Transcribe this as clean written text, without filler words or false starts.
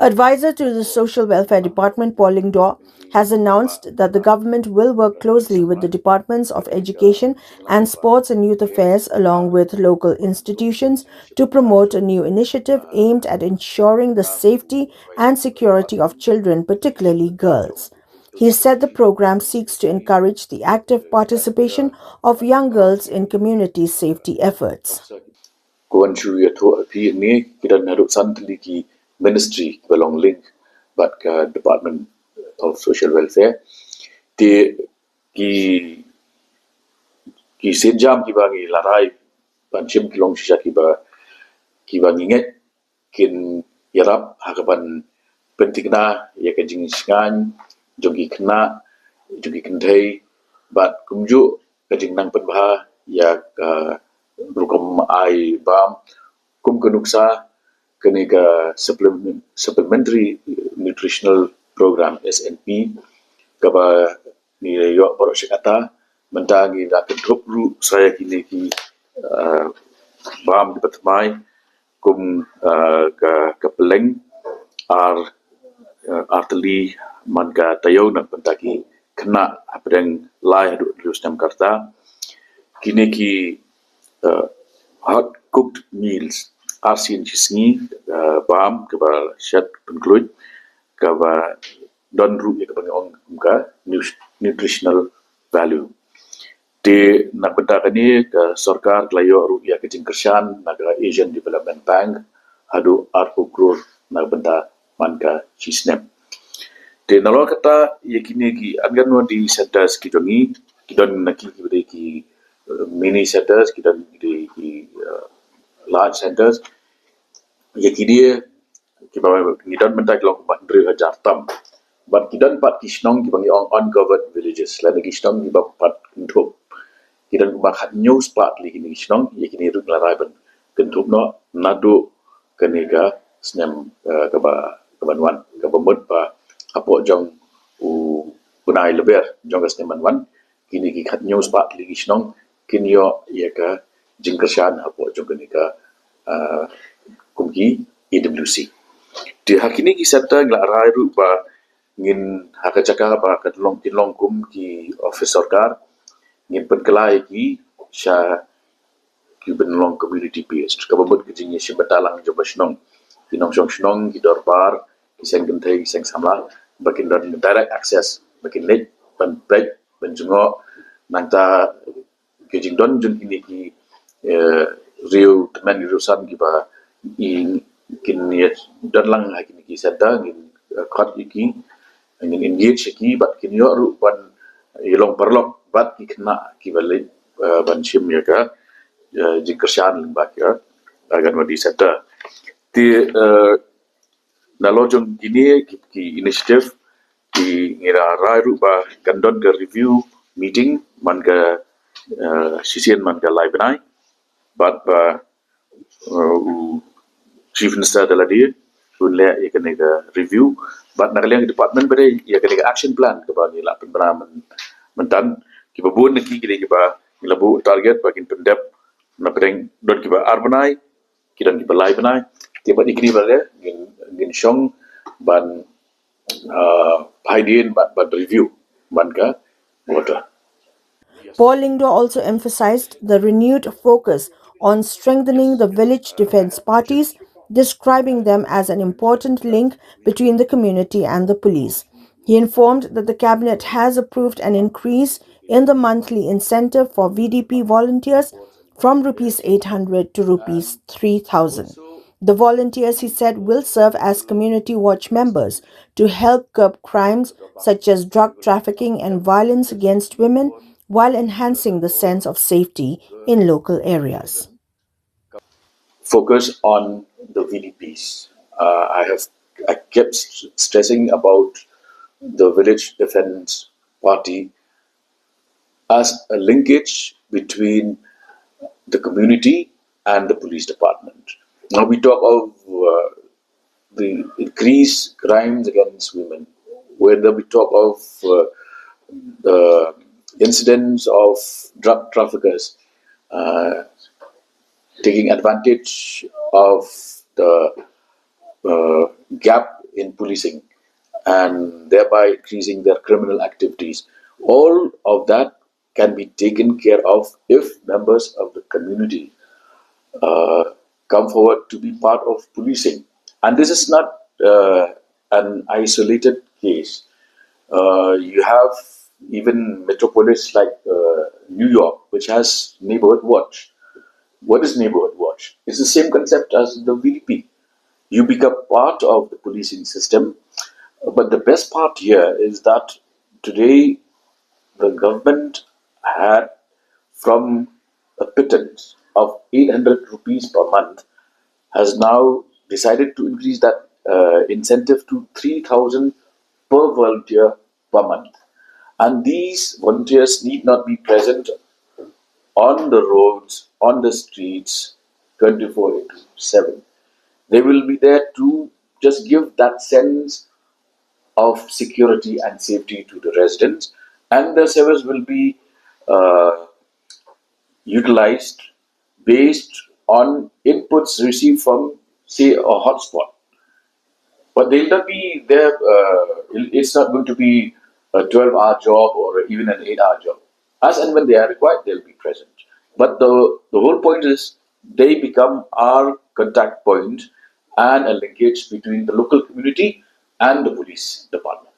Advisor to the Social Welfare Department, Paul Lyngdoh, has announced that the government will work closely with the Departments of Education and Sports and Youth Affairs along with local institutions to promote a new initiative aimed at ensuring the safety and security of children, particularly girls. He said the program seeks to encourage the active participation of young girls in community safety efforts. Kuan Shuya to appear ni kita naruk santli ki ministry belong link but ke Department of Social Welfare ti ki senjam ki bangi larai pancim kilong shisha ki bangi nget kin yarap hakapan pentingna ya ke jing singan jogi kena jogi kentai but kumju ke jing nang penbah ya berukum ai bam kum kenuksa keniga supplementary nutritional program SNP kaba ni yo borok sekata mentangi dak drop ru saya kini ki bam di patmai kum ka peleng ar arteli man ka tayo nak pentaki kena apeng lai adu rustam karta kini ki hot cooked meals asin chisni bam kaba shat penkluj kaba don ru ya kaba ong ka nutritional value di nak benda kini ke sarkar kelayo ru ya kecing kersan naga Asian Development Bank hadu arpu growth nak benda manka chisnem di nalo kata ya kini ki anggan no di centers kitongi kidon naki ki mini centers kidon di large centers ya kini kidon benda kelong 4,000 tam but kidon pat kisnong ki bangi uncovered villages la kisnong ki pat kentup kidon kumak news pat li kini kisnong ya kini ru larai ban kentup no nadu keniga snem kebanuan kebemut pa apo jong punai leber jong snem wan kini ki khat news pat li kisnong kinyo ya ka jingkersan apo jong keniga kumki EWC di hakini ki serta nglarai ru ba ngin hakacaka ba katlong tinlong kum ki office sarkar ngin penkelai ki sha ki benlong community based kabut ki jingi si batalang jo basnong kinong song ki dorbar ki seng gentai ki seng samla bakin dan direct access bakin net ban bed benjungo nanta ki jing don jun ini ki riu teman urusan ki ba in kin yet dan lang hakini ki serta ngin khat iki ngin engage ki bat kin yo ru ban ilong perlok bat ki kena ki balik ban sim ya ka jingkersan lembak ya agan wadi seta ti nalojong gini ki initiative ki ngira rai ru ba kandon ke review meeting man ka sisian man ka live nai bat ba chief minister dala dia unle ya kena review but nakaliang department bade ya kena action plan ke ba ni la penberaman mentan ki babun ki ki ba labu target bakin pendep na pedeng dot ki ba arbanai ki dan ki ba live nai tiba dikini bade ngin shong ban paidin ban review ban ka water. Paul Lyngdoh also emphasized the renewed focus on strengthening the village defense parties, describing them as an important link between the community and the police. He informed that the cabinet has approved an increase in the monthly incentive for VDP volunteers from rupees 800 to rupees 3,000. The volunteers, he said, will serve as community watch members to help curb crimes such as drug trafficking and violence against women while enhancing the sense of safety in local areas. Focus on the VDPs. I kept stressing about the village defense party as a linkage between the community and the police department. Now we talk of the increased crimes against women, whether we talk of the incidents of drug traffickers taking advantage of the gap in policing and thereby increasing their criminal activities. All of that can be taken care of if members of the community uh, come forward to be part of policing. And this is not an isolated case. You have even metropolis like New York, which has neighborhood watch. What is neighborhood watch? It's the same concept as the VDP. You become part of the policing system. But the best part here is that today the government had from a pittance of 800 rupees per month has now decided to increase that incentive to 3,000 per volunteer per month. And these volunteers need not be present on the roads, on the streets 24 into 7. They will be there to just give that sense of security and safety to the residents, and the service will be uh, utilized based on inputs received from, say, a hotspot. But they'll not be there. It's not going to be a 12-hour job or even an 8-hour job. As and when they are required, they'll be present. But the whole point is they become our contact point and a linkage between the local community and the police department.